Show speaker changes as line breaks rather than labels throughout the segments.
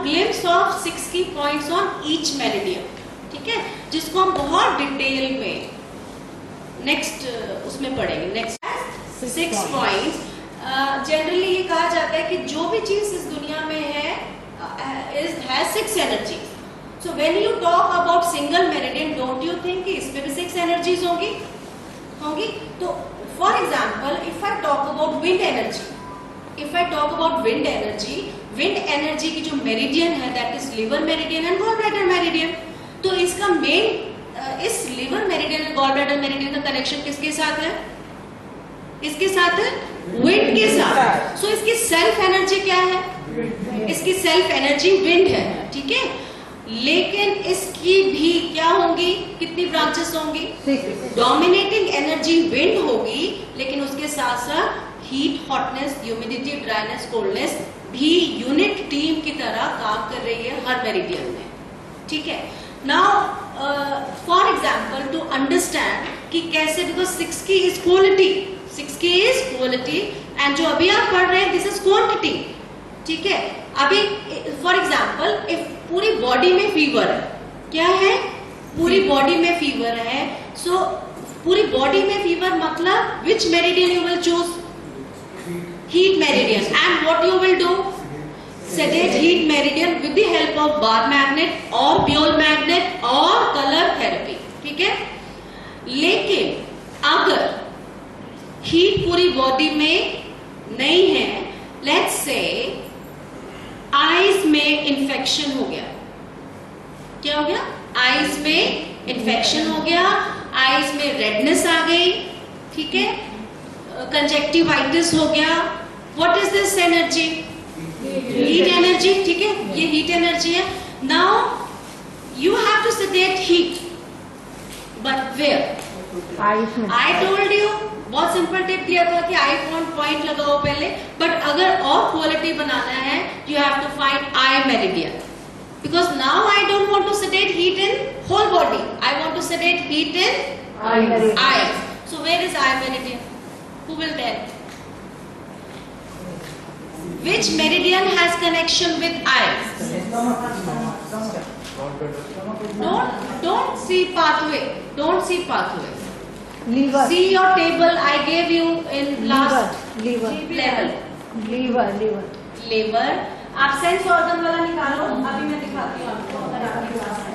Glimpse of 6 की points on each meridian, ठीक है, जिसको हम बहुत डिटेल में नेक्स्ट उसमें पढ़ेंगे। Next 6 points. जनरली ये कहा जाता है कि जो भी चीज इस दुनिया में है has 6 energies. So when you talk about single meridian, don't you think कि इसमें भी 6 एनर्जीज होंगी? तो for example, if I talk about wind energy, wind energy की जो मेरिडियन है that is liver meridian and gall bladder meridian. तो इसका मेन, इस लिवर मेरिडियन और गॉल ब्लैडर मेरिडियन का कनेक्शन किसके साथ है? इसके साथ है विंड के साथ। सो इसकी सेल्फ एनर्जी क्या है? इसकी सेल्फ एनर्जी विंड है, ठीक है। लेकिन इसकी भी क्या होंगी, कितनी ब्रांचेस होंगी? डोमिनेटिंग एनर्जी विंड होगी, लेकिन उसके साथ साथ heat, hotness, humidity, dryness, coldness भी यूनिट टीम की तरह काम कर रही है हर मेरिडियन में, ठीक है। Now for example, to understand कि कैसे, बिकॉज 6 की इज क्वालिटी एंड जो अभी आप पढ़ रहे हैं दिस इज क्वांटिटी, ठीक है। अभी फॉर एग्जाम्पल, इफ पूरी बॉडी में फीवर है, क्या है? पूरी बॉडी में फीवर है। सो पूरी बॉडी में फीवर मतलब which meridian you will choose? Heat meridian. And what you will do? sedate heat meridian with the help of bar magnet or pure magnet or color therapy, ठीक है। लेकिन अगर heat पूरी body में नहीं है, लेट्स से आईज में infection हो गया, क्या हो गया? आईज में इंफेक्शन हो गया, आईज में रेडनेस आ गई, ठीक है, कंजक्टिवाइटिस हो गया। What is this energy? Heat energy, ठीक है, ये हीट एनर्जी है। Now you have to sedate heat, but where? I told you, बहुत सिंपल टिप दिया था कि आई पॉइंट लगाओ पहले, बट अगर और क्वालिटी बनाना है you have to find eye meridian, because now I don't want to sedate heat in whole body, I want to sedate heat in eye. So where is eye meridian? Who will tell? Which meridian has connection with eyes? Don't see pathway. Don't see pathway.
Liver.
See your table I gave you in last level. Liver. आप sense organ वाला निकालो, अभी मैं दिखाती हूँ आपको अगर आपके पास है।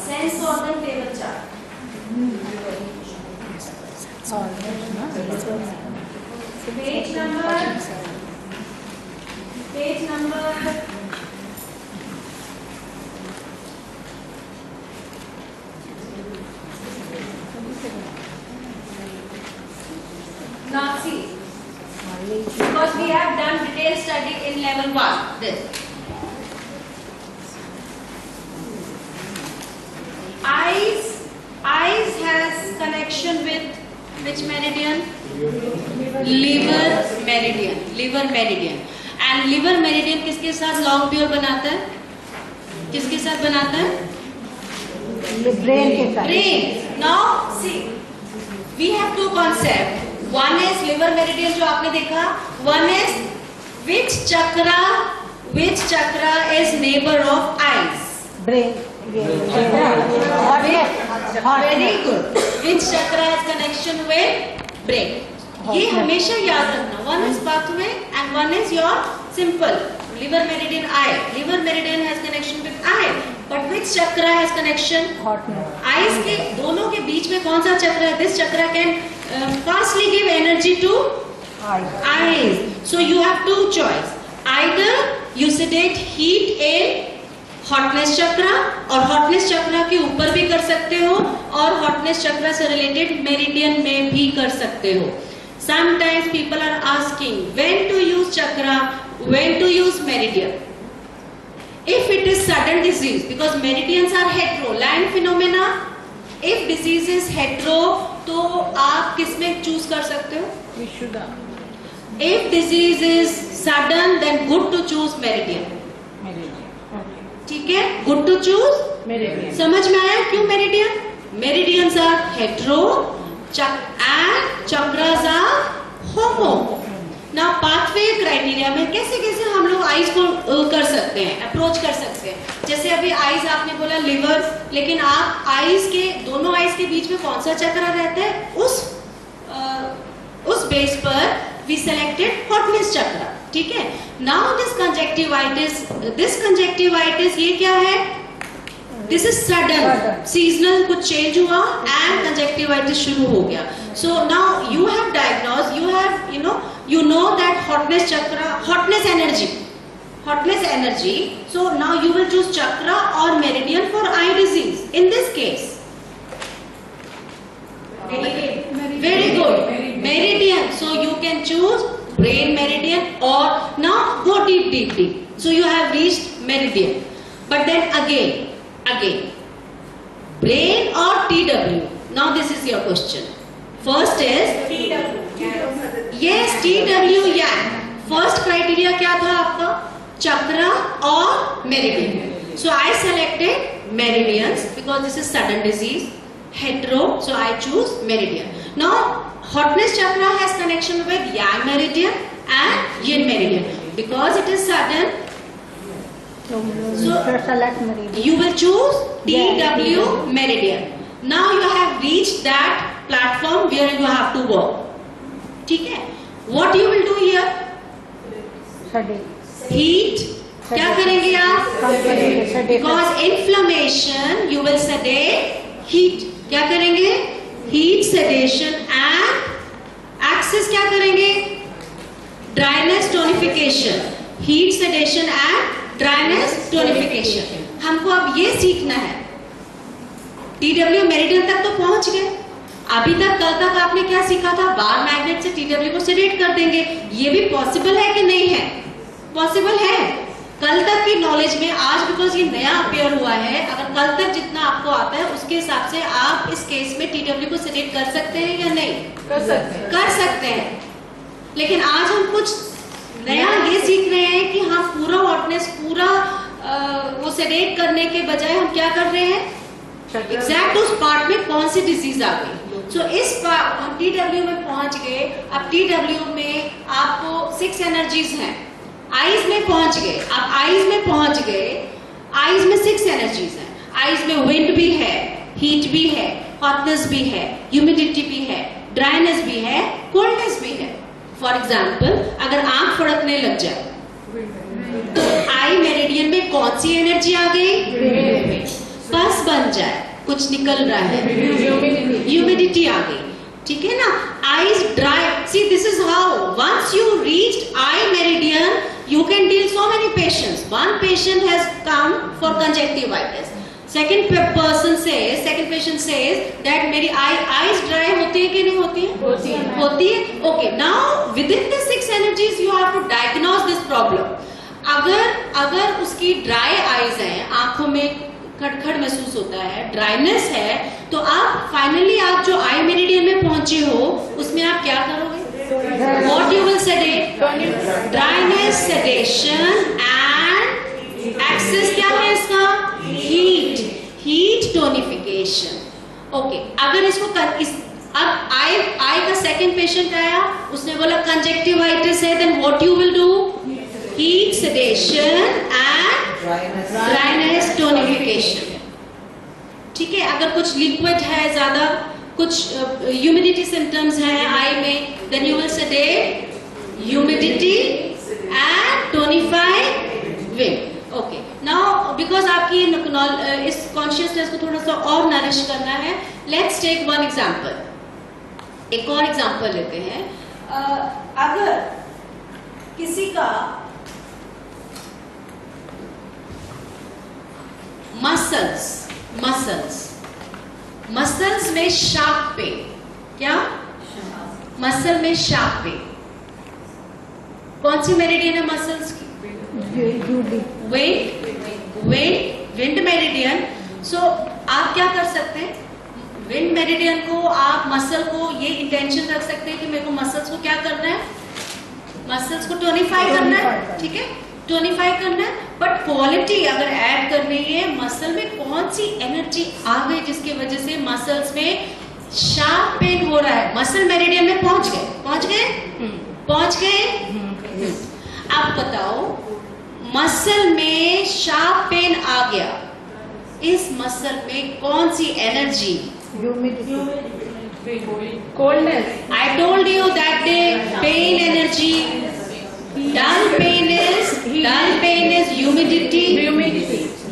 Sense organ table chart. Page number now see, because we have done detailed study in level 1. This eyes has connection with which meridian? Liver meridian. And liver meridian किसके साथ लॉन्ग प्योर बनाता है? किसके साथ बनाता है?
ब्रेन के साथ।
Brain. Now see, we have to concept. One is liver meridian जो आपने देखा, one is which chakra is neighbour of eyes?
Brain.
Very good. Which chakra has connection with brain? ये हमेशा याद रखना। One is pathway and one is your simple liver meridian eye. Liver meridian has connection with eye, but which chakra has connection? Eyes के दोनों के बीच में कौन सा चक्र है? This chakra can fastly give energy to eyes. So you have to choice, either you sedate heat in hotness chakra, और hotness चक्रा के ऊपर भी कर सकते हो, और हॉटनेस चक्रा से रिलेटेड मेरिडियन में भी कर सकते हो। Sometimes people are asking when to use chakra, when to use meridian. If it is sudden disease, because meridians are hetero, line phenomena. If disease is hetero, तो आप किस में चूज कर सकते हो?
Vishuddha.
If disease is sudden, then good to choose meridian. ठीक है, good to choose meridian. समझ में आया क्यों meridian? Meridians are hetero, and chakras are homo. Now pathway criteria में कैसे कैसे हम लोग आइज को कर सकते हैं, अप्रोच कर सकते हैं. जैसे अभी आइज आपने बोला लिवर, लेकिन आप आइज के दोनों आइज के बीच में कौन सा चक्र रहता है, उस बेस पर वी सेलेक्टेड हॉटनेस चक्र. ठीक है. नाउ दिस कंजक्टिवाइटिस ये क्या है, दिस इज सडन सीजनल, कुछ चेंज हुआ एंड कंजक्टिवाइटिस शुरू हो गया. So now you have diagnose, you know that hotness chakra, hotness energy. So now you will choose chakra or meridian for eye disease. In this case, very good, meridian. So you can choose brain meridian, or now go deep. So you have reached meridian, but then again brain or TW. Now this is your question. First is TW. Yes, TW. Yeah. First criteria क्या था आपका, चक्रा और meridian. So I selected meridians because this is sudden disease, hetero. So I choose meridian. Now hotness chakra has connection with yang meridian and yin meridian because it is sudden. So
select meridian.
You will choose TW meridian. Now you have reached that platform where you have to work. ठीक है. What you will do here? Heat. क्या करेंगे आप? Because inflammation, you will sedate heat. क्या करेंगे? Heat, sedation and axis क्या करेंगे? Dryness, tonification. Heat, sedation and dryness, tonification. हमको अब ये सीखना है. TW मेरिडियन तक तो पहुंच गए. अभी तक कल तक आपने क्या सीखा था, बार मैग्नेट से TW को सेडेट कर देंगे. ये भी पॉसिबल है कि नहीं है? पॉसिबल है. कल तक की नॉलेज में आज, बिकॉज ये नया अपेयर हुआ है, अगर कल तक जितना आपको आता है उसके हिसाब से आप इस केस में TW को सेडेट कर सकते हैं या नहीं? कर सकते हैं. लेकिन आज हम कुछ नया ये सीख रहे हैं कि हम पूरा हॉटनेस, पूरा वो सेडेट करने के बजाय हम क्या कर रहे हैं, एग्जैक्ट उस पार्ट में कौन सी डिजीज आ गई. सो इस हम TW में पहुंच गए. अब TW में आपको 6 एनर्जीज हैं. आईज में पहुंच गए. अब आईज में पहुंच गए. आईज में 6 एनर्जीज हैं. आईज में विंड भी है, हीट भी है, हॉटनेस भी है, ह्यूमिडिटी भी है, ड्राइनेस भी है, कोल्डनेस भी है. फॉर एग्जाम्पल, अगर आंख फड़कने लग जाए तो आई मेरिडियन में कौन सी एनर्जी आ गई? पस बन जाए, कुछ निकल रहा है, ह्यूमिडिटी आ गई. ठीक है ना. Eyes dry. See this is how once you reached eye meridian you can deal so many patients. One patient has come for conjunctivitis. Second patient says that मेरी eyes dry होती है कि नहीं होती है? होती है. Okay. Now within the 6 energies you have to diagnose this problem. अगर उसकी dry eyes हैं, आंखों में खड़खड़ महसूस होता है, ड्राइनेस है, तो आप फाइनली आप जो आई मेरिडियन में पहुंचे हो उसमें आप क्या करोगे? What you will sedate? Dryness, sedation and axis क्या है इसका? Heat, tonification. Okay. अगर इसको अब आई का सेकंड पेशेंट आया, उसने बोला कंजक्टिवाइटिस है, then what you will do? Heat, sedation and dryness, tonification. ठीक है. अगर कुछ लिक्विड है ज्यादा, कुछ ह्यूमिडिटी सिम्टम्स हैं आई में, then you will sedate humidity and tonify wind. Okay. Now because आपकी इस कॉन्शियसनेस को थोड़ा सा और नरिश करना है, let's take one example. एक और एग्जाम्पल लेते हैं. अगर किसी का मसल्स में शार्प पेन, क्या मसल में शार्प पेन, कौन सी मेरिडियन है मसल्स की? Wind meridian. सो आप क्या कर सकते हैं, विंड मेरिडियन को आप मसल को ये इंटेंशन रख सकते हैं कि मेरे को मसल्स को क्या करना है, मसल्स को टोनिफाई करना है. ठीक है, टोनिफाई करना है. बट क्वालिटी अगर ऐड करनी है, मसल में कौन सी एनर्जी आ गई जिसकी वजह से मसल्स में शार्प पेन हो रहा है, मसल मेरिडियन में पहुंच गए। अब बताओ, मसल में शार्प पेन आ गया, इस मसल में कौन सी energy?
Coldness.
I told you that day, pain energy. Dull pain is humidity.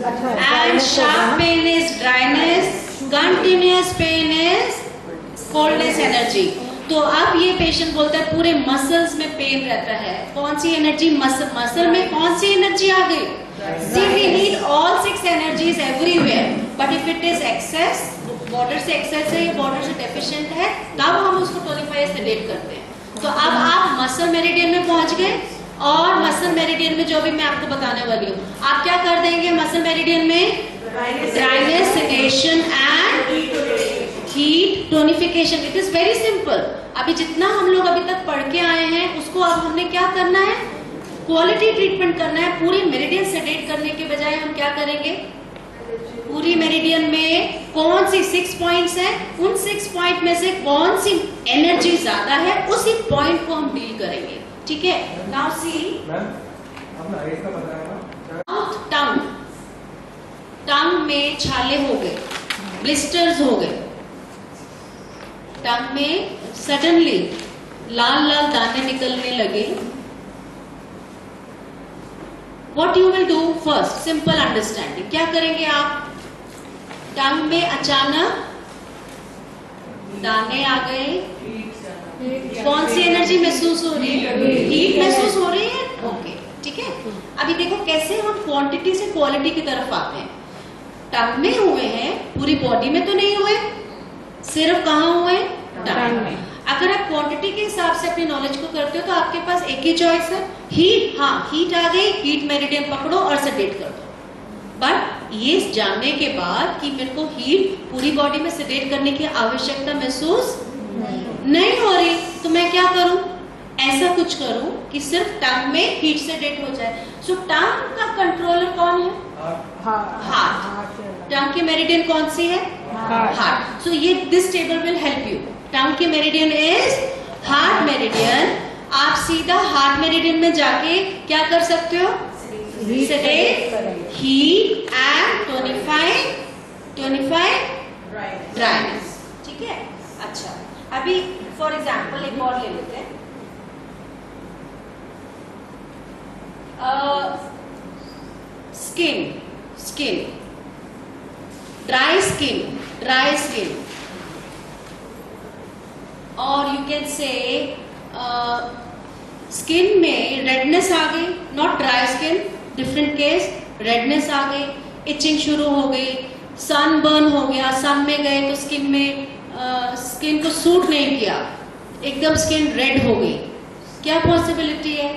And sharp pain is dryness. Continuous pain is coldness energy. तो अब ये पेशेंट बोलता है पूरे मसल्स में पेन रहता है, कौन सी एनर्जी? मसल में कौन सी एनर्जी आ गई? See, we need all 6 energies everywhere, but if it is excess, border से एक्सेस है या बॉर्डर से डेफिशिएंट है, तब हम उसको टोनिफाई सेडेट करते हैं। तो अब आप मसल मेरिडियन में पहुंच गए, और मसल मेरिडियन में जो भी मैं आपको बताने वाली हूँ, आप क्या कर देंगे मसल मेरिडियन में? Dryness, sedation and heat, tonification. It is very simple. अभी जितना हम लोग अभी तक पढ़ के आए हैं, उसको अब हमने क्या करना है? क्वालिटी ट्रीटमेंट करना है। पूरी मेरिडियन सेडेट करने के बजाय हम क्या करेंगे? पूरी मेरिडियन में कौन सी 6 पॉइंट्स हैं, उन 6 पॉइंट में से कौन सी एनर्जी ज्यादा है, उसी पॉइंट को हम डील करेंगे। ठीक है? नाउ सी, टंग, टंग में छाले हो गए, ब्लिस्टर्स हो गए, टंग में सडनली लाल लाल दाने निकलने लगे। What you will do first? Simple understanding. क्या करेंगे आप? टंग में अचानक दाने आ गए, कौन सी एनर्जी महसूस हो रही है? हीट महसूस हो रही है। ओके, ठीक है। अभी देखो कैसे हम क्वांटिटी से क्वालिटी की तरफ आते हैं। टंग में हुए हैं, पूरी बॉडी में तो नहीं हुए, सिर्फ कहाँ हुए? टंग में। अगर आप क्वांटिटी के हिसाब से अपनी नॉलेज को करते हो तो आपके पास एक ही चॉइस है, हीट। हाँ, हीट आ गई, हीट मेरिडियन पकड़ो और सेडेट कर दो। बट ये जानने के बाद कि मेरे को हीट पूरी बॉडी में सेडेट करने की आवश्यकता महसूस नहीं हो रही, तो मैं क्या करूं? ऐसा कुछ करूं कि सिर्फ टंग में हीट सेडेट हो जाए। सो टंग का कंट्रोलर कौन है? हार्ट। टंग की मेरिडियन कौन सी है? हार्ट। सो ये this table will help you. Tongue की मेरिडियन इज हार्ट मेरिडियन। आप सीधा हार्ट मेरिडियन में जाके क्या कर सकते हो? Sedate, heat and टोनिफाई dryness. ठीक है? अच्छा, अभी फॉर एग्जांपल एक और ले लेते हैं। स्किन, ड्राई स्किन, और यू कैन से स्किन में रेडनेस आ गई, not dry skin, different case, redness आ गई, इचिंग शुरू हो गई, सन बर्न हो गया, सन में गए तो स्किन को सूट नहीं किया, एकदम स्किन रेड हो गई। क्या पॉसिबिलिटी है?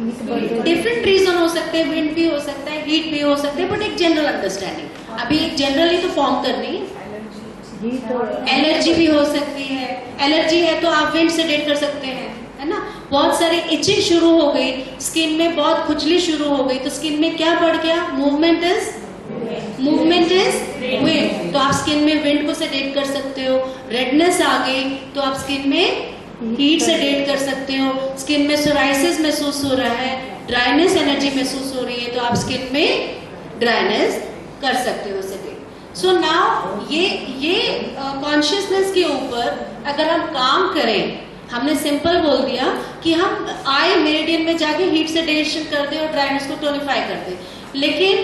डिफरेंट रीजन हो सकते हैं, विंड भी हो सकता है, हीट भी हो सकते हैं, बट एक जनरल अंडरस्टैंडिंग अभी एक जनरली तो फॉर्म करनी है। एलर्जी भी हो सकती है, एलर्जी है तो आप विंड सेडेट कर सकते हैं, है ना। बहुत सारी इचिंग शुरू हो गई, स्किन में बहुत खुजली शुरू हो गई, तो स्किन में क्या बढ़ गया? मूवमेंट इज विंड, तो आप स्किन में विंड को सेडेट कर सकते हो। रेडनेस आ गई तो आप स्किन में हीट सेडेट कर सकते हो। स्किन में सोराइसिस महसूस हो रहा है, ड्राइनेस एनर्जी महसूस हो रही है, तो आप स्किन में ड्राइनेस कर सकते हो सेडेट। सो नाउ ये कॉन्शियसनेस के ऊपर अगर हम काम करें, हमने सिंपल बोल दिया कि हम आई मेरिडियन में जाके हीट सेडेशन कर दे और ड्राइनेस को टोनिफाई कर दे, लेकिन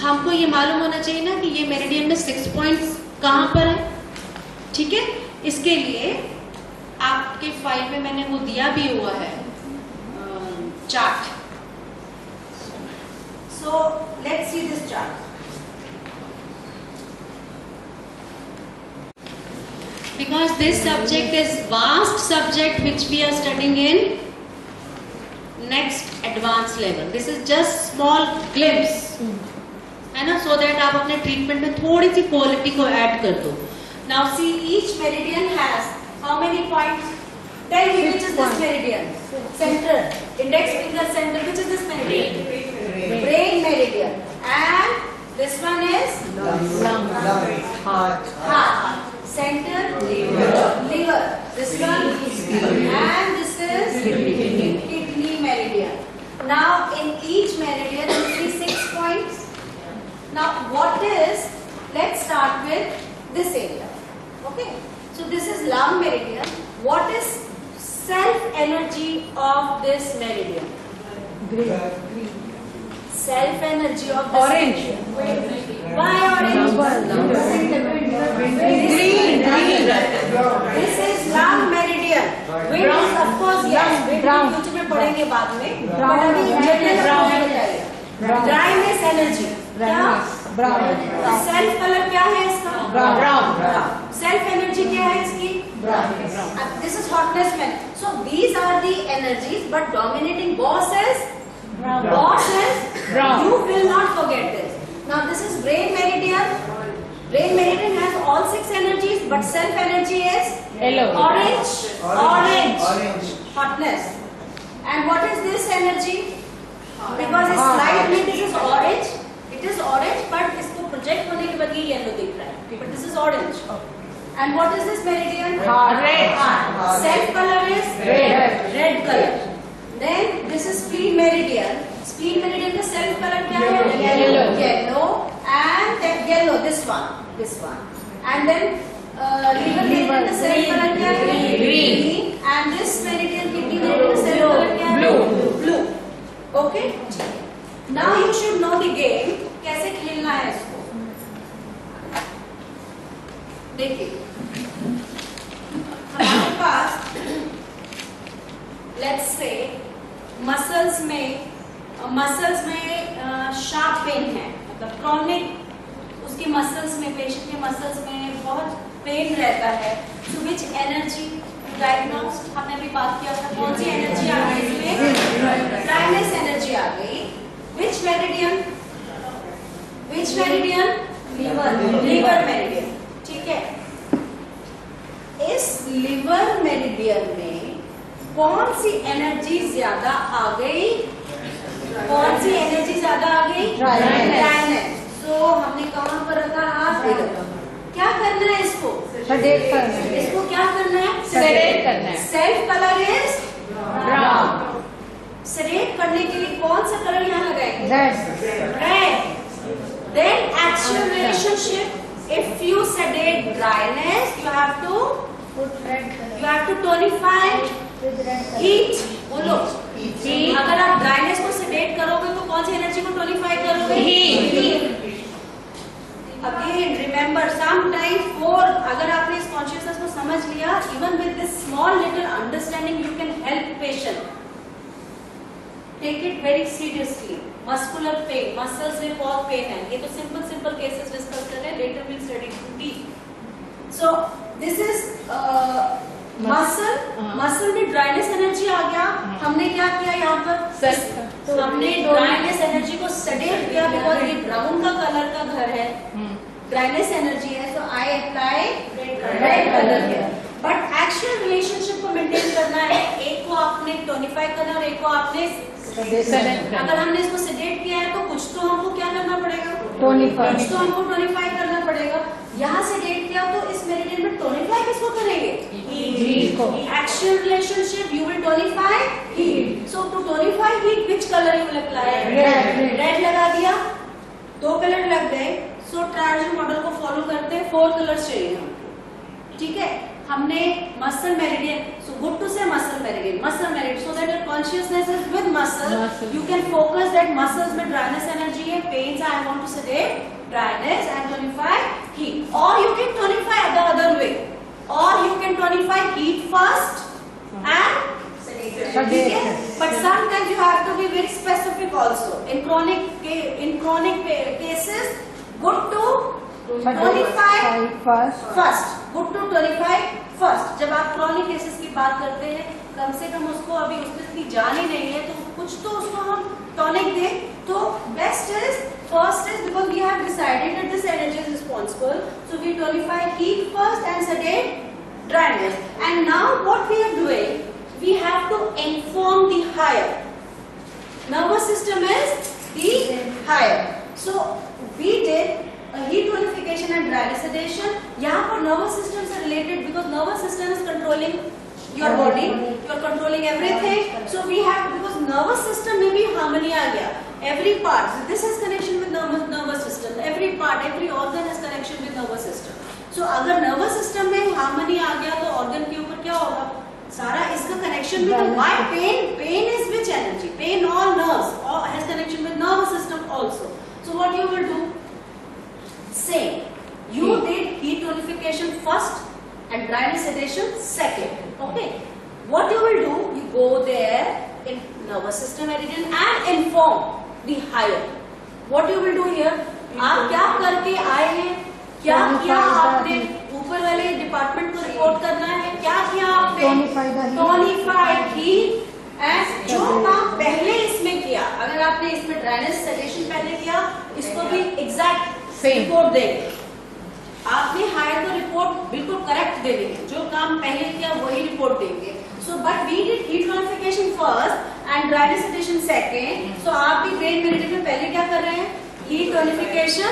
हमको ये मालूम होना चाहिए ना कि ये मेरिडियन में 6 पॉइंट्स कहाँ पर है। ठीक है? इसके लिए आपके फाइल में मैंने वो दिया भी हुआ है chart. So let's see this chart. Because this subject is vast subject which we are studying in next advanced level. This is just small glimpse, है ना, so that आप अपने ट्रीटमेंट में थोड़ी सी क्वालिटी को ऐड कर दो। Now see, each meridian has how many points? Tell me which is this meridian? Center, index finger center. Which is this meridian? Brain meridian. And this one is
Lung.
Heart.
center Now what is, let's start with this area. Okay, so this is lung meridian. What is self energy of this meridian?
Green.
Self energy of this
Orange.
meridian. Why orange? Green. This is lung meridian. Wind is of course yes. Wind
Brown.
future में पढ़ेंगे बाद में.
Brown.
But अभी general
Brown.
आपको बताइए.
Brown.
Dryness energy. क्या?
Brown.
Self colour क्या है इसका?
Brown.
सेल्फ एनर्जी क्या है इसकी? This is hotness में. So these are the energies, but dominating boss is boss is
Brown.
You will not forget this. Now this is brain meridian. Brain meridian has all 6 energies, but self energy is
Yellow.
Orange. Hotness. And what is this energy? Because it's light में this is orange. It is orange, but इसको project होने के बाद ये yellow दिख रहा है. But this is orange. And what is this meridian?
Red.
Self color is
Red.
Red color. Then this is spleen meridian. Spleen meridian का self color क्या है?
Yellow.
Yellow. And then yellow. This one. And then liver meridian का self color क्या है?
Green.
And this meridian, kidney meridian का self color क्या है? Blue. Okay. Now you should know the game. कैसे खेलना है इसको? देखिए, हमारे पास let's say मसल्स में शार्प पेन है, मतलब क्रॉनिक उसकी मसल्स में, पेशेंट के मसल्स में बहुत पेन रहता है. तो विच एनर्जी डायग्नोस्ड हमने भी बात किया था. कौन सी एनर्जी आ गई इसमें? ड्राइनेस एनर्जी आ गई. Which meridian? Liver meridian. ठीक है. इस लिवर मेरिडियन में कौन सी एनर्जी ज्यादा आ गई? ड्राइनेस. तो हमने कहाँ पर रखा? हाथ इधर. क्या करना है इसको?
Sedate करना है.
इसको क्या करना है?
Sedate करना है.
Self colour is
Brown.
Sedate करने के लिए कौन सा कलर यहाँ लगाएंगे?
Red.
Then actual relationship. If you sedate dryness, you have to tonify heat. बोलो. अगर आप ड्राइनेस को सेडेट करोगे तो कौन सी एनर्जी को टोनिफाई करोगे? हीट. Again, remember, sometimes अगर आपने इस कॉन्शियसनेस को समझ लिया, even with this small little understanding, you can help patient. Take it very seriously. Muscular pain, muscles में बहुत पेन है. ये तो simple cases डिस्कस कर रहे हैं. Later we'll study in deep. So this is muscle में ड्राइनेस एनर्जी आ गया. हमने क्या किया यहाँ पर? तो हमने ड्राइनेस एनर्जी को सेडेट किया, बिकॉज ये ब्राउन का कलर का घर है. ड्राइनेस एनर्जी है, तो आई अप्लाई रेड कलर है. बट एक्चुअल रिलेशनशिप को मेंटेन करना है. एक को आपने टोनिफाई करना और एक को आपने अगर हमने इसको सेडेट किया है तो कुछ तो हमको क्या करना पड़ेगा?
Tonify.
कुछ तो हमको टोनिफाई करना पड़ेगा. यहाँ सेडेट किया तो इस मेरिडियन में टोनिफाई किसको करेंगे?
Heat को.
Actual relationship, you will tonify heat. So to tonify heat, which color you will apply? Red लगा दिया. 2 कलर लग गए. So ट्रायंगल मॉडल को फॉलो करते हैं. 4 कलर्स चाहिए हमको. ठीक है. हमने muscle meridian. So good to say muscle meridian. So that your consciousness is with muscle. You can focus that muscles में dryness energy है. Pains I want to sedate dryness and tonify heat. Or you can tonify the other way. Or you can tonify heat first and sedate. But sometimes you have to be very specific also. In chronic cases, good to tonify first. Good to tonify first. जब आप chronic cases की बात करते हैं, कम से कम उसको अभी उसमें इतनी जान ही नहीं है, तो कुछ तो उसको हम tonic दें. तो best is first is because we have decided that this energy is responsible, so we tonify heat first and sedate dryness. And now what we are doing, we have to inform the higher nervous system is the higher. So we did heat tonification and dryness sedation. यहाँ पर nervous system से related, because nervous system is controlling your body, you are controlling everything. So we have, because nervous system में भी harmony आ गया. Every part, this has connection with nervous system. Harmony आ गया तो organ के ऊपर क्या होगा, सारा इसका connection with why pain is which energy, pain all nerves और has connection with nervous system also. So what you will do, same, you did heat tonification first and dryness sedation second. Okay, what you will do, you go there in nervous system meridian and inform the higher. What you will do here, आप क्या करके आए हैं, क्या किया आपने, ऊपर वाले डिपार्टमेंट को रिपोर्ट करना है, क्या किया आपने, टोनिफाइड हीट एंड जो काम पहले इसमें किया, अगर आपने इसमें ड्राइनेस सेडेशन पहले किया, इसको भी एग्जैक्ट रिपोर्ट देंगे. आपने हायर को रिपोर्ट बिल्कुल करेक्ट देनी है, जो काम पहले किया वही रिपोर्ट देंगे. So but we did heat tonification first and dryness sedation second. So आप भी ब्रेन मेडिटेशन में पहले क्या कर रहे हैं, heat tonification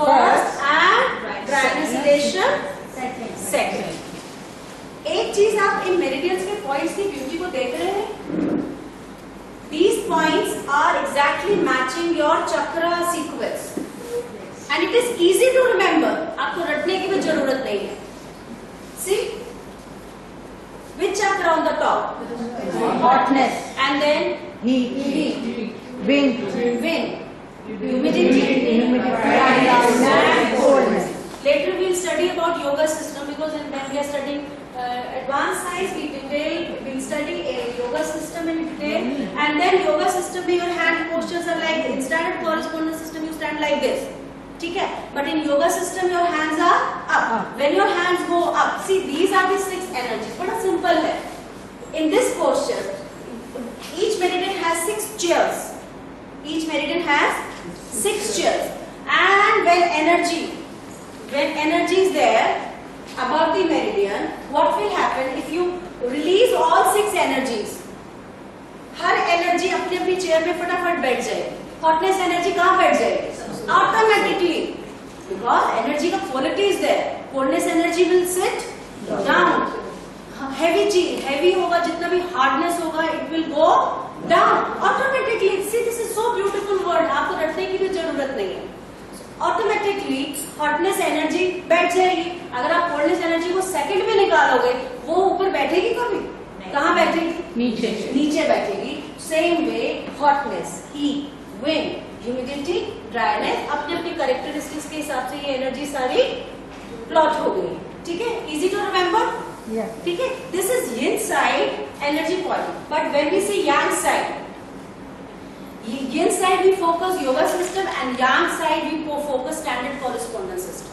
first and dryness sedation second. एक चीज आप इन मेरिडियंस के पॉइंट्स की ब्यूटी को देख रहे हैं, these points are exactly matching your chakra sequence. And it is easy to remember. आपको रटने की भी जरूरत नहीं है. See, which chakra on the top?
Hotness.
And then
Heat. Wind.
wind, humidity,
Dryness.
and
Coldness.
Later we will study about yoga system, because when we are studying advanced science, we will study a yoga system in detail. And then yoga system में your hand postures are like, in standard correspondence system you stand like this. ठीक है, but in yoga system your hands are up. When your hands go up, see these are the 6 energies. बड़ा simple है. In this posture, each meridian has 6 chairs. Each meridian has 6 chairs. And when energy is there above the meridian, what will happen if you release all 6 energies? Her energy अपनी अपनी chair में फटाफट बैठ जाएगी. Hotness energy कहाँ बैठ जाएगी, automatically, because energy का quality is there. Coldness energy will sit down. Heavy होगा, जितना भी hardness होगा, it will go down automatically. See, this is so beautiful word. आपको रटने की भी जरूरत नहीं है. Automatically hotness energy बैठ जाएगी. अगर आप coldness energy को सेकंड में निकालोगे, वो ऊपर बैठेगी कभी, कहाँ बैठेगी, नीचे बैठेगी. Same way, hotness, heat, wind, humidity, dryness, अपने अपने कैरेक्टरिस्टिक्स के हिसाब से ये एनर्जी सारी प्लॉट हो गई. ठीक है, इजी टू रिमेम्बर. ठीक है, this is yin side energy point. But when we say yang side, yin side we focus yoga system and yang side we focus standard correspondence system.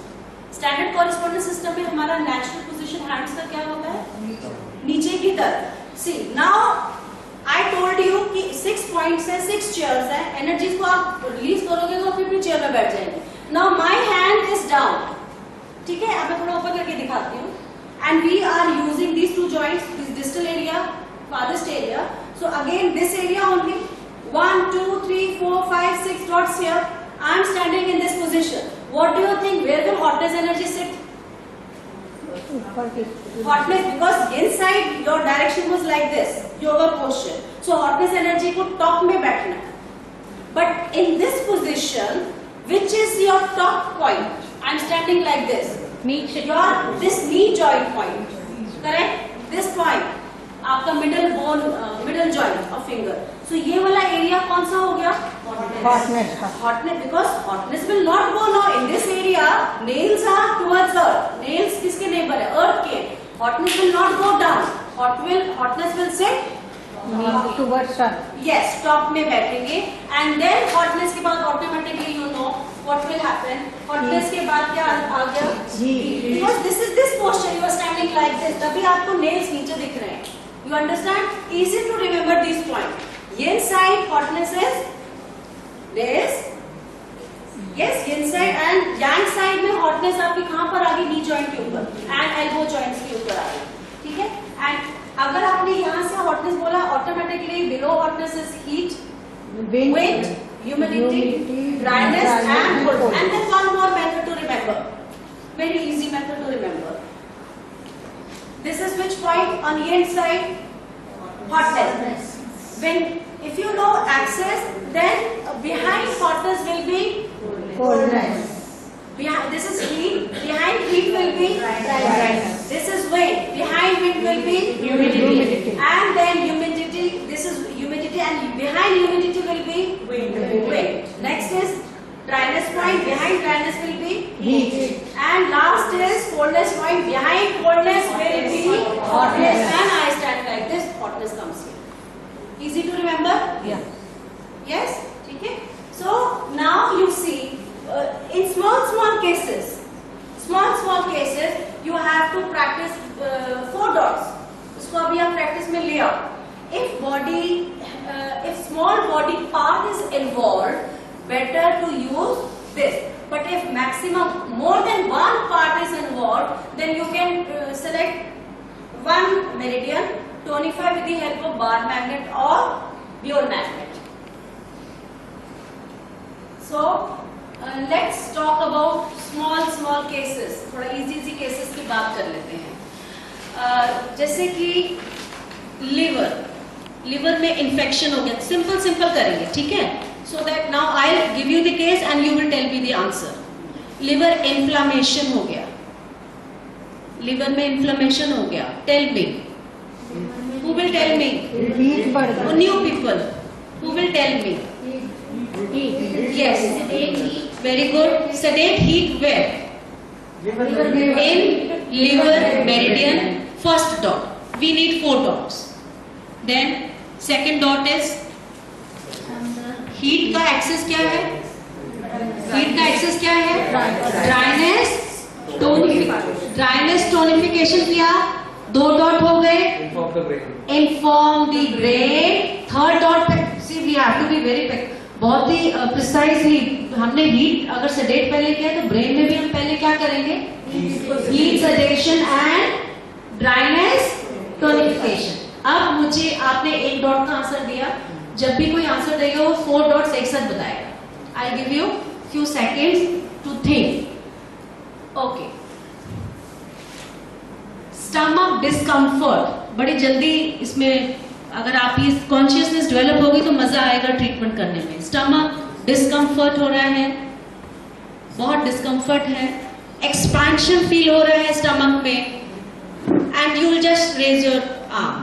Standard correspondence system में हमारा natural position hands का क्या होता है, नीचे की तरफ. सी now I told you कि 6 points है, 6 chairs है, एनर्जीज को आप रिलीज करोगे तो अपनी चेयर में बैठ जाएंगे. Now my hand is down. ठीक है, अब मैं थोड़ा ऊपर करके दिखाती हूँ. And we are using these 2 joints, this distal area, farthest area. So again this area only. 1, 2, 3, 4, 5, 6 dots here. I am standing in this position. What do you think? Where will hotness energy sit? Hotness, because inside your direction was like this, yoga posture. So hotness energy को top में बैठना है. But in this position, which is your top point? I'm standing like this. Your this knee joint point, correct? This point, आपका middle bone, middle joint of finger. So ये वाला area कौन सा हो गया?
Hotness.
Hotness, because hotness will not go now in this area. Nails are towards earth. Nails किसके neighbor है? Earth के. Hotness will not go down. Hotness will sit
towards sun.
Yes, top में बैठेंगे. And then hotness के बाद automatically you know what will happen. Hotness के बाद क्या आ गया? Because this is this posture, you are standing like this. तभी आपको nails नीचे दिख रहे हैं. You understand? Easy to remember these points. Yin side hotness is this. Yes, yin side and yang side में hotness आपकी कहाँ पर आ गई? Knee joint के ऊपर and elbow joints के ऊपर आ गई. ठीक है? And अगर आपने यहाँ से hotness बोला, automatically below hotness is heat, wind, humidity, dryness and cold. And then one more method to remember. Very easy method to remember. This is which point on yin side? Hotness. When if you know axis, then behind hotness will be
Coldness.
behind. This is heat. Behind heat will be dryness. This is wind. Behind wind will be
Humidity.
and then humidity. This is humidity, and behind humidity will be wind. Next is dryness point. Behind dryness will be
Heat.
and last is coldness point. Behind coldness will be hotness. And I stand like this. Hotness comes here. Easy to remember?
Yeah.
Yes? Okay. So now you see in small cases, you have to practice 4 dots. उसको अभी आप practice में ले आओ. If small body part is involved, better to use this. But if maximum more than one part is involved, then you can select one meridian, tonify with the help of bar magnet or pure magnet. So let's talk about small cases. थोड़ा easy cases की बात कर लेते हैं. जैसे कि liver में infection हो गया. Simple करेंगे, ठीक है? So that now I'll give you the case and you will tell me the answer. Liver inflammation हो गया. Liver में inflammation हो गया. Tell me. Who will tell me?
Heat बढ़ गया.
New people. Who will tell me? Yes. Very good. Sedate heat where? In liver meridian. First dot. We need 4 dots. Then second dot is heat का access क्या है? Heat का access क्या है? Dryness tonification किया. 2 dot हो गए. Inform the brain. Third dot पे see we have to be very बहुत ही प्रिसाइजली. हमने हीट अगर सेडेट पहले किया तो ब्रेन में भी हम पहले क्या करेंगे? Heat sedation and dryness tonification. अब मुझे आपने 1 डॉट का आंसर दिया. जब भी कोई आंसर देगा वो 4 डॉट्स एक साथ बताएगा. I give you few seconds to think. Okay. Stomach discomfort. बड़ी जल्दी इसमें अगर आप ये कॉन्शियसनेस डेवलप होगी तो मजा आएगा ट्रीटमेंट करने में. स्टमक डिस्कम्फर्ट हो रहा है, बहुत डिस्कम्फर्ट है. एक्सपेंशन फील हो रहा है स्टमक में and you will just raise your arm.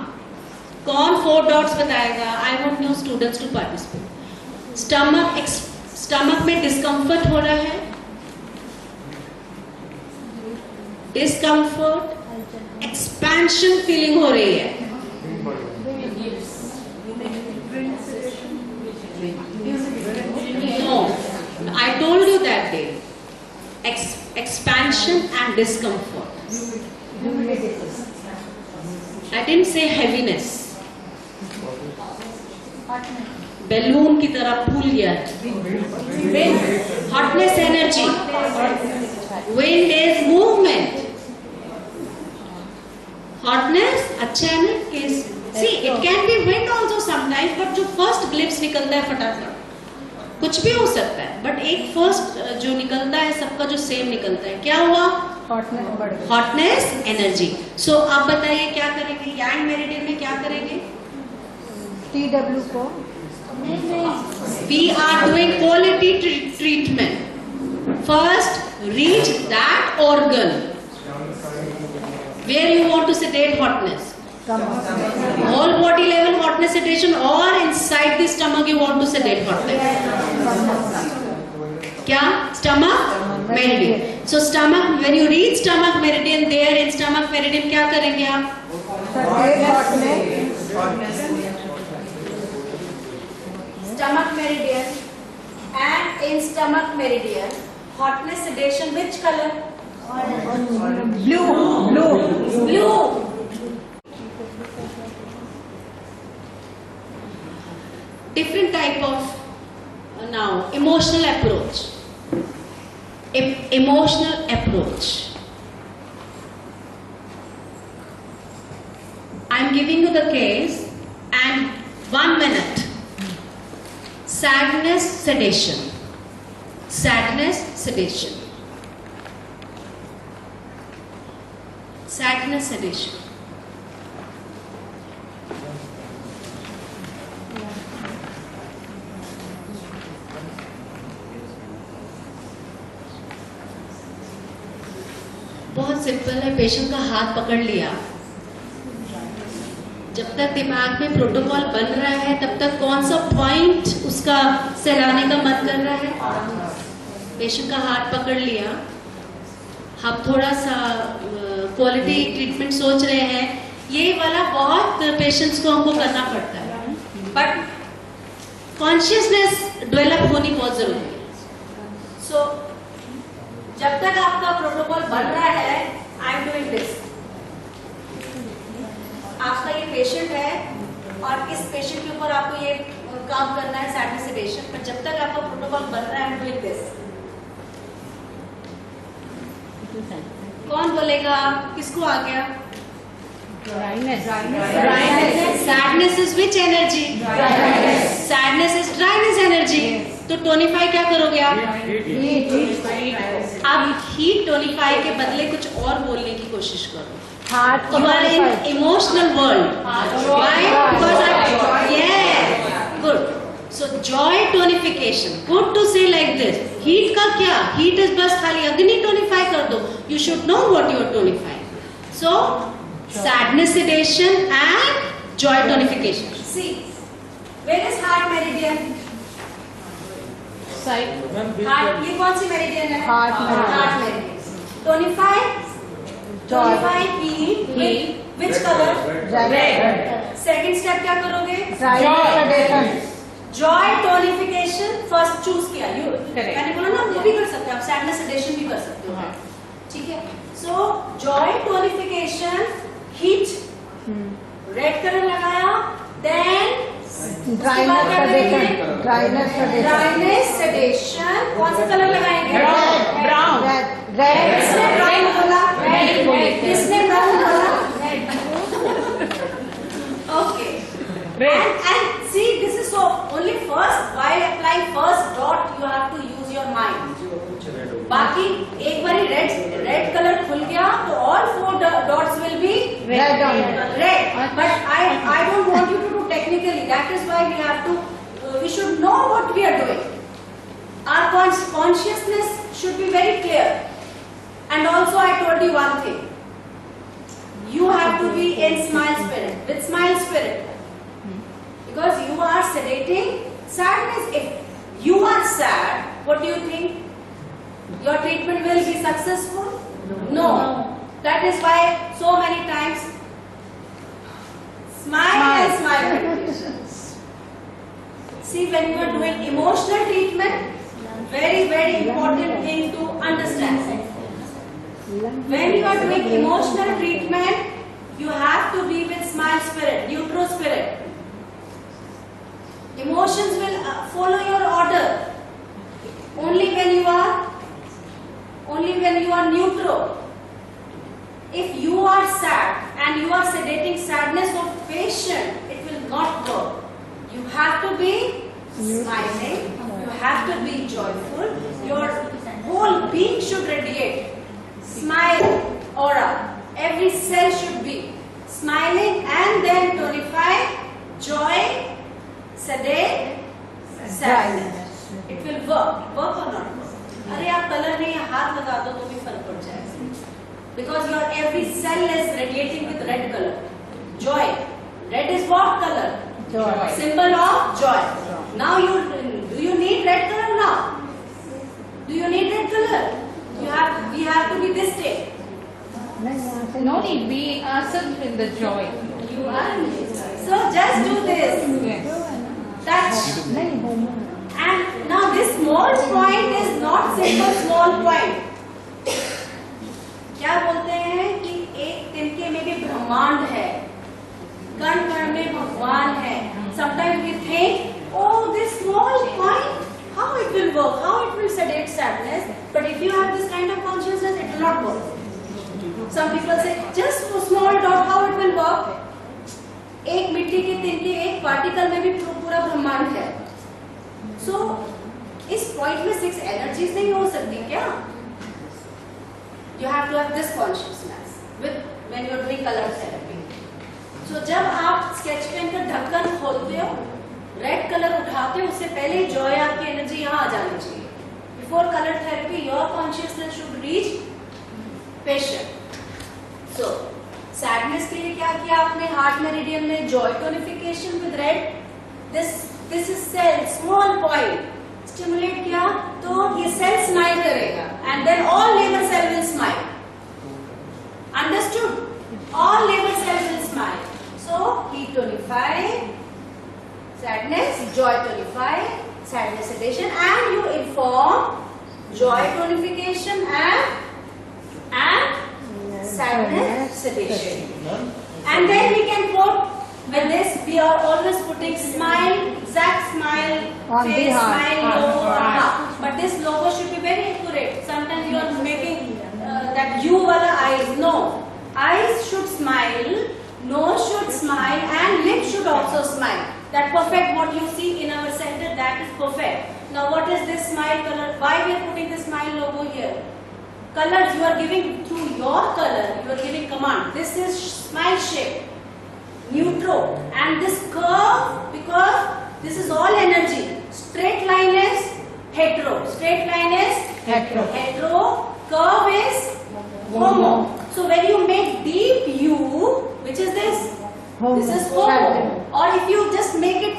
कौन 4 डॉट्स बताएगा? I want new students to participate. Stomach में डिस्कम्फर्ट हो रहा है. डिस्कम्फर्ट, एक्सपेंशन फीलिंग हो रही है. No, I told you that day. Expansion and discomfort. I didn't say heaviness. Balloon की तरह फूल गया है. Hotness energy. Wind is movement. Hotness अच्छा है ना case. See it can be wind also sometimes, but जो फर्स्ट ग्लिप्स निकलता है फटाफट कुछ भी हो सकता है. बट एक फर्स्ट जो निकलता है सबका जो सेम निकलता है. क्या हुआ?
हॉटनेस बढ़ गई.
Hotness energy. सो आप बताइए क्या करेंगे? यांग मेरिडियन में क्या करेंगे?
TW को
We are doing quality treatment. First, reach that organ where you want to sedate hotness. Whole body level hotness sedation or inside the stomach you want to sedate hotness. क्या? Stomach meridian. So stomach, when you reach stomach meridian, there in stomach meridian क्या करेंगे आप? Stomach meridian, and in stomach meridian, hotness sedation, which color? Blue. Different type of now emotional approach. Emotional approach. I'm giving you the case and 1 minute. Sadness sedation. Sadness sedation. Sadness sedation. बहुत बहुत simple है, patient का हाथ पकड़ लिया, जब तक दिमाग में प्रोटोकॉल बन रहा है तब तक कौन सा पॉइंट उसका सहलाने का मन कर रहा है? पेशेंट का हाथ पकड़ लिया, हम थोड़ा सा क्वालिटी ट्रीटमेंट सोच रहे हैं, ये वाला बहुत पेशेंट्स को हमको करना पड़ता है, बट कॉन्शियसनेस डेवलप होनी बहुत जरूरी है। सो जब तक आपका प्रोटोकॉल बन रहा है, आई एम डूइंग दिस, आपका ये पेशेंट है और इस पेशेंट के ऊपर आपको ये काम करना है सैडनेस सेडेशन, पर जब तक आपका प्रोटोकॉल बन रहा है, आई एम डूइंग दिस। कौन बोलेगा? किसको आ गया?
Dryness.
Sadness is which energy? Sadness is dryness energy. तो टोनिफाई क्या करोगे आप? अब हीट टोनिफाई के बदले कुछ और बोलने की कोशिश करो।
Heart
You are in emotional world. Why? Because yeah, good. So joy tonification. Good to say like this. Heat का क्या? Heat is बस खाली अग्नि टोनिफाई कर दो. You should know what you are tonifying. So sadness sedation and joy tonification. See, where is heart meridian? Heart. ये कौन सी meridian है?
Heart meridian.
Heart meridian. Tonify. Tonify with which color?
Red.
Second step क्या करोगे?
Dryness sedation.
Joy tonification first choose किया। You
Correct.
मैंने बोला ना, वो भी कर सकते हो आप, सैडनेस सेडेशन भी कर सकते हो। ठीक है, so joy tonification, heat red colour लगाया, then
dryness sedation. Dryness sedation.
Dryness sedation कौन सा कलर लगाएंगे?
Brown.
रेड।
किसने ब्राउन बोला? किसने ब्राउन बोला? Okay, and see, this is so only first, while applying first dot you have to use your mind. बाकी एक बार रेड कलर खुल गया तो all four dots will be
Red on
red. But I don't want you to do technically. That is why we have to, we should know what we are doing. Our consciousness should be very clear. And also I told you one thing. You have to be in smile spirit, with smile spirit. Because you are sedating sadness. If you are sad, what do you think? Your treatment will be successful? No. That is why so many times smile and smile meditations. See, when you are doing emotional treatment, very, very important thing to understand. When you are doing emotional treatment, you have to be with smile spirit, neutral spirit. Emotions will follow your order. Only when you are neutral. If you are sad and you are sedating sadness of patient, it will not work. You have to be smiling. You have to be joyful. Your whole being should radiate smile aura. Every cell should be smiling, and then tonify, joy, sedate, sadness. It will work. Work or not work? अरे आप colour नहीं हाथ लगा दो तो भी फर्क पड़ जाएगा. Because your every cell is radiating with red color. Joy. Red is what color?
Joy.
Symbol of joy. Now do you need red color now? Do you need red color? We have to be this state.
No need, be ourselves in the joy.
You are in this. So just do this.
Yes.
Touch. And now this small point is not simple small point. क्या बोलते हैं कि एक तिनके में भी ब्रह्मांड है, कण कण में भगवान है. Sometimes we think, oh, this small point, how it will work, how it will sedate sadness. But if you have this kind of consciousness, it will not work. Some people say, just for small dot, how it will work? एक मिट्टी के तिनके, एक particle में भी पूरा ब्रह्मांड है. So इस पॉइंट में 6 एनर्जीज नहीं हो सकती क्या? You have to have this consciousness with when you are doing color therapy. So जब आप स्केच पेन का ढक्कन खोलते हो, रेड कलर उठाते हो, उससे पहले जॉय आपकी एनर्जी यहाँ आ जानी चाहिए. Before color therapy, your consciousness should reach patient. Meridian में joy tonification with red, this is cell small point stimulate किया तो ये सेल स्माइल करेगा and then all labour cell will smile. Understood? All labor cells will smile. So heat tonify, sadness, joy tonify, sadness sedation, and you inform joy tonification and sadness sedation. And then we can put with this. We are always putting smile, exact smile,
On the
face
heart.
smile, logo on
Heart.
heart. But this logo should be very accurate. Sometimes you are making that U wala eyes. No. Eyes should smile, nose should smile, and lips should also smile. That perfect what you see in our center, that is perfect. Now what is this smile color? Why we are putting the smile logo here? Colors you are giving through your color, you are giving command. This is smile shape, neutro, and this curve, because this is all energy. Straight line is hetero, straight line is hetero, curve is homo. So when you make deep U, which is this?
Homo.
This is homo. Or if you just make it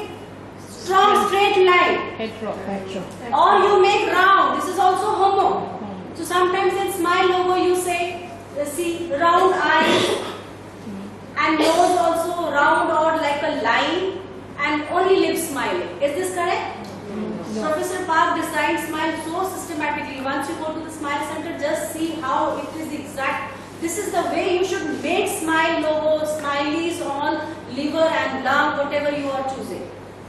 strong straight line,
Hetero.
or you make round, this is also homo. So sometimes in smile logo you say, see round eyes and nose also round or like a line and only lips smiling. Is this correct? Professor Park designed smile so systematically. Once you go to the smile center, just see how it is exact. This is the way you should make smile logo, smileys on liver and lung, whatever you are choosing.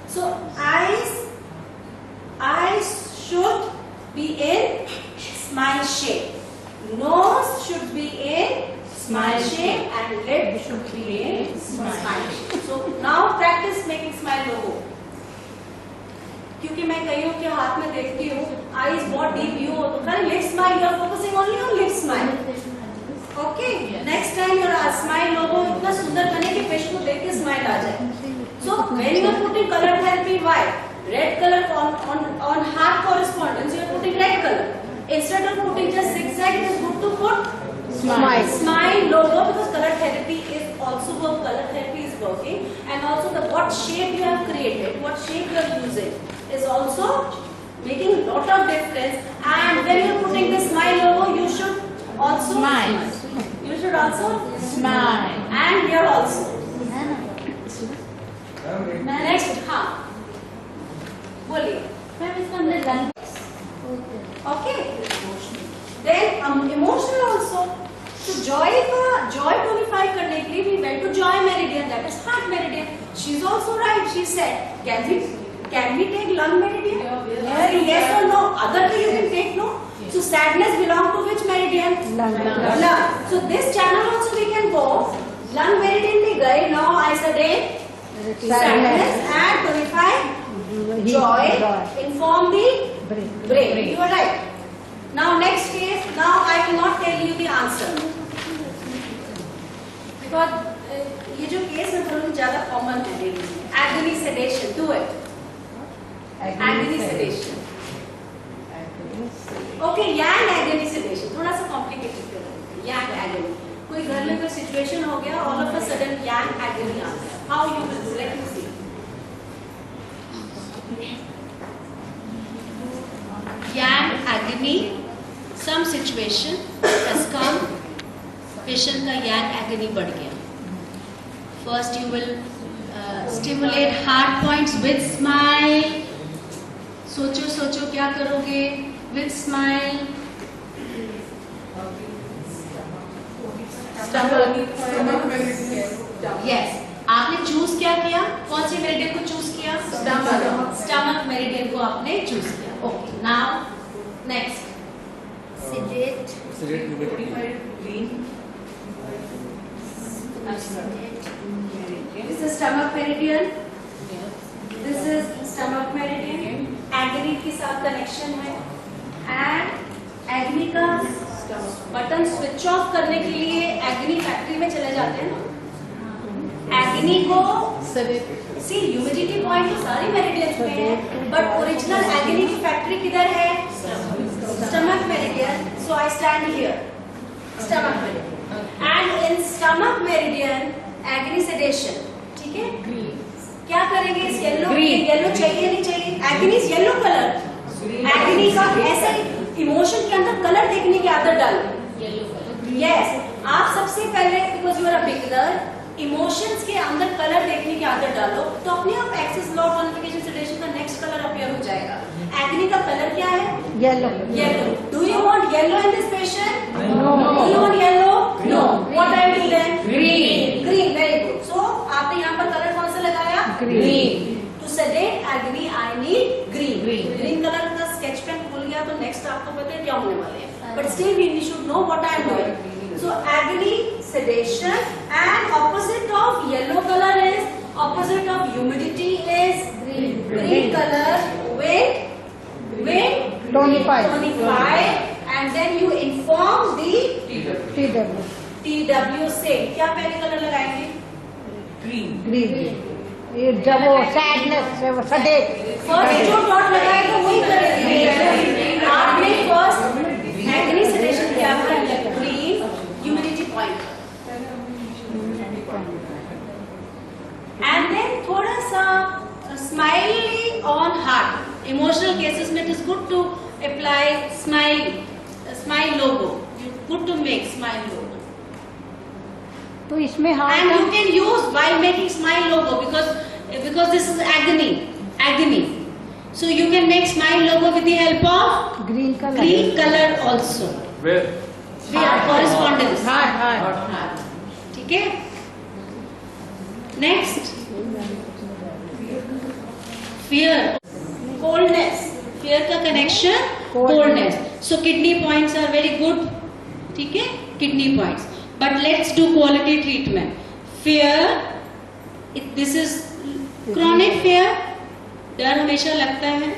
So eyes should be in smile shape. Nose should be in smile shape and lip should be in smile shape. So now practice making smile logo. क्योंकि मैं कईयों के हाथ में देखती हूँ eyes बहुत deep you हो तो खाली lip smile, you are focusing only on lip smile. Okay, next time your smile logo इतना सुंदर बने कि पेशेंट को देख के स्माइल आ जाए. So when you are putting colour therapy, why red colour on heart correspondence you are putting red color instead of putting just zigzag. It is good to put smile logo because color therapy is also work. Color therapy is working, and also the what shape you have created, what shape you are using is also making a lot of difference. And when you are putting the smile logo, you should also
Smile.
You should also
Smile.
and here also. Next, हाँ बोलिए.
Ma'am, इसका अंदर रंग.
Okay. Then emotional also. So joy tonify करने के लिए we went to joy meridian, that is heart meridian. She's also right. She said, can we take lung meridian? Yes or no? Other two you can take no. So sadness belong to which meridian? Lung. So this channel also we can go. Lung meridian में गए. Now I said sadness and tonify joy. Inform the brain. You are right. Now next case. Now I will not tell you the answer because ये जो case मैं बोलूँ ज़्यादा common है. Agony sedation. Do it. Agony sedation. Okay, yang agony sedation. थोड़ा सा complicated कर रहे हैं. Yang agony. कोई घर में कोई situation हो गया, all of a sudden yang agony आ गया. How you will do? Let me see. Yang agony. Some situation has come. Patient का yang agony बढ़ गया. First you will stimulate heart points with smile. सोचो क्या करोगे with smile. Yes. आपने choose क्या किया? कौन सी मेरिडियन को चूज किया? स्टमक मेरिडियन को आपने चूज किया. Okay, now next. Sedate. This is stomach meridian. This is stomach meridian. Agony के साथ कनेक्शन है. And agony का बटन स्विच ऑफ करने के लिए agony फैक्ट्री में चले जाते हैं ना. Agony को सी ह्यूमिडिटी पॉइंट तो सारी मेरिडियन में है, बट ओरिजिनल agony की फैक्ट्री किधर है? Stomach meridian. So I stand here. Stomach meridian. And in stomach meridian, agony sedation.
ठीक है, क्या करेंगे इस येलो, येलो चाहिए नहीं चाहिए, एग्नी इज येलो कलर, एग्नी का ऐसे इमोशन के अंदर कलर देखने की आदत डालो। यस, आप सबसे पहले because you are a beginner, emotions के अंदर कलर देखने की आदत डालो तो अपने आप एक्सेस लॉ टोनिफिकेशन सेडेशन का नेक्स्ट कलर अपीयर हो जाएगा। एग्नी का कलर क्या है?
Yellow.
Yellow. Do you want yellow in this patient?
No.
Do you want yellow? No. What I will then? Green. Green, very good. So आपने यहाँ पर colour कौन सा लगाया?
Green.
To sedate Agni I need green. Green colour का sketch pen खुल गया तो नेक्स्ट आपको पता है क्या होने वाले हैं, but still we should know what I am doing. So agony, sedation, and opposite of yellow color is, opposite of humidity is green color with tonify, and then you inform the
TW।
TW से क्या पहले colour लगाएंगे?
Green. ये जब वो sadness से वो सडेट।
First जो डॉट लगाएगा वही करेंगे। आपने फर्स्ट एग्नी सेडेशन क्या करेंगे? Green, humidity point, and then थोड़ा सा smiley on heart. Emotional cases में it is good to apply smile logo, good to make smile logo.
तो इसमें
And you can use while making smile logo because this is agony. So you can make smile logo with the help of
green colour.
green color also.
Where?
Correspondence.
Heart.
ठीक है? Next, fear, coldness. Fear का connection coldness. So kidney points are very good. ठीक है? Kidney points. But let's do quality treatment. Fear, this is chronic fear. डर हमेशा लगता है,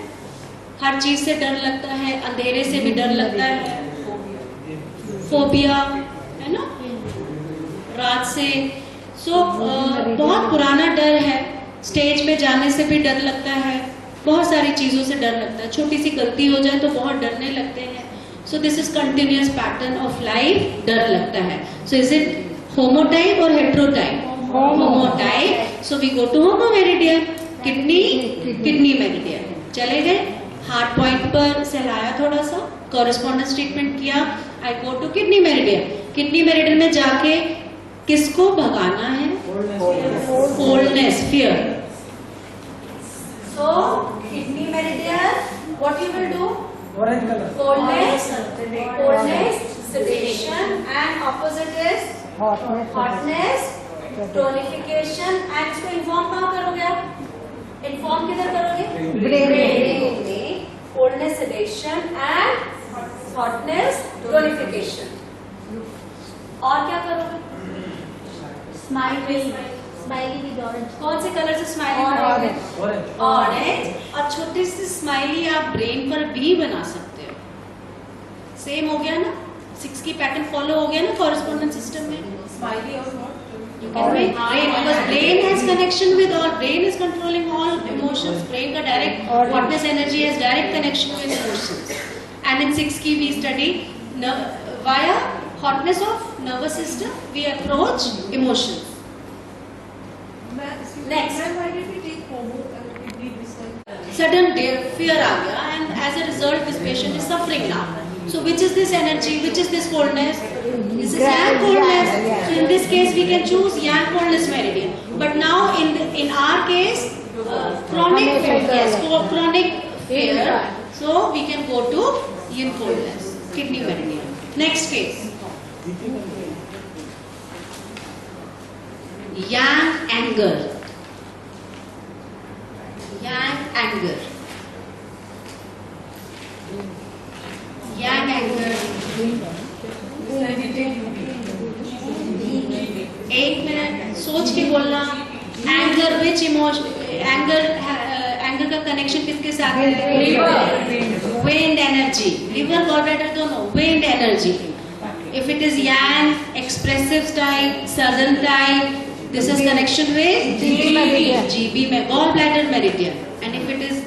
हर चीज से डर लगता है, अंधेरे से भी डर लगता है, फोबिया है ना, रात से। सो बहुत पुराना डर है, स्टेज पे जाने से भी डर लगता है, बहुत सारी चीजों से डर लगता है, छोटी सी गलती हो जाए तो बहुत डरने लगते हैं। So this is continuous pattern of life, डर लगता है। सो इज इट होमोटाइप और heterotype? Homotype. So we go to homo meridian, kidney meridian. चले गए हार्ट पॉइंट पर सहलाया, थोड़ा सा कॉरेस्पॉन्डेंस ट्रीटमेंट किया, I go to kidney meridian. Kidney meridian में जाके किसको भगाना है? Coldness, fear. So kidney meridian, what you will do? Coldness, sedation, and opposite is hotness, tonification, and इसको inform कहाँ करोगे आप? Inform किधर करोगे?
ब्रेन
में। Coldness, sedation, and hotness, tonification. और क्या करोगे?
Smiley with orange.
कौन से कलर से स्माइली बनाओगे? ऑरेंज। और छोटी सी स्माइली आप ब्रेन पर भी बना सकते हो। सेम हो गया ना, 6 की पैटर्न फॉलो हो गया ना कॉरेस्पॉन्डेंस सिस्टम में। स्माइली और you can make brain because brain has connection with all, brain is controlling all emotions, brain का direct hotness energy has direct connection with emotions, and in 6 की we study via hotness of nervous system we approach emotions. Next, sudden fear आ गया, and as a result this patient is suffering now. So which is this energy? Which is this coldness? This is yang coldness. So in this case we can choose yang coldness meridian. But now in our case, chronic fear. Yes, chronic fear. So we can go to yin coldness, kidney meridian. Next case, yang anger. Yang anger. Yang anger. एक minute सोच के बोलना। Anger which emotion? Anger का connection किसके साथ है? Liver. Wind energy, liver gallbladder दोनों, wind energy. If it is yang expressive type, southern type, this is connection with GB में gallbladder meridian. And if it is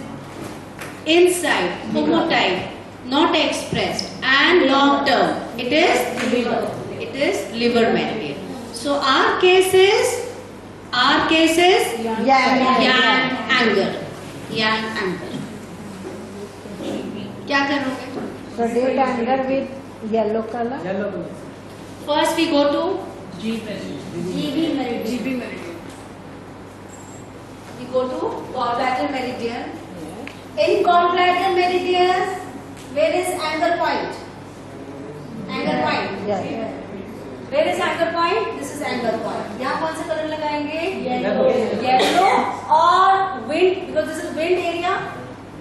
inside, homotype, not expressed and long term, it is liver meridian. So our case is R cases
Yang.
yang anger. Yang anger. क्या करोगे?
Sedate anger with yellow color.
First we go to
GB meridian.
We go to gallbladder meridian. In gallbladder meridian, where is anger point? Anger point.
Yes.
Where is anger point? This is anger point. यहाँ कौन सा colour लगाएंगे?
Yellow.
Yellow or wind, because this is wind area.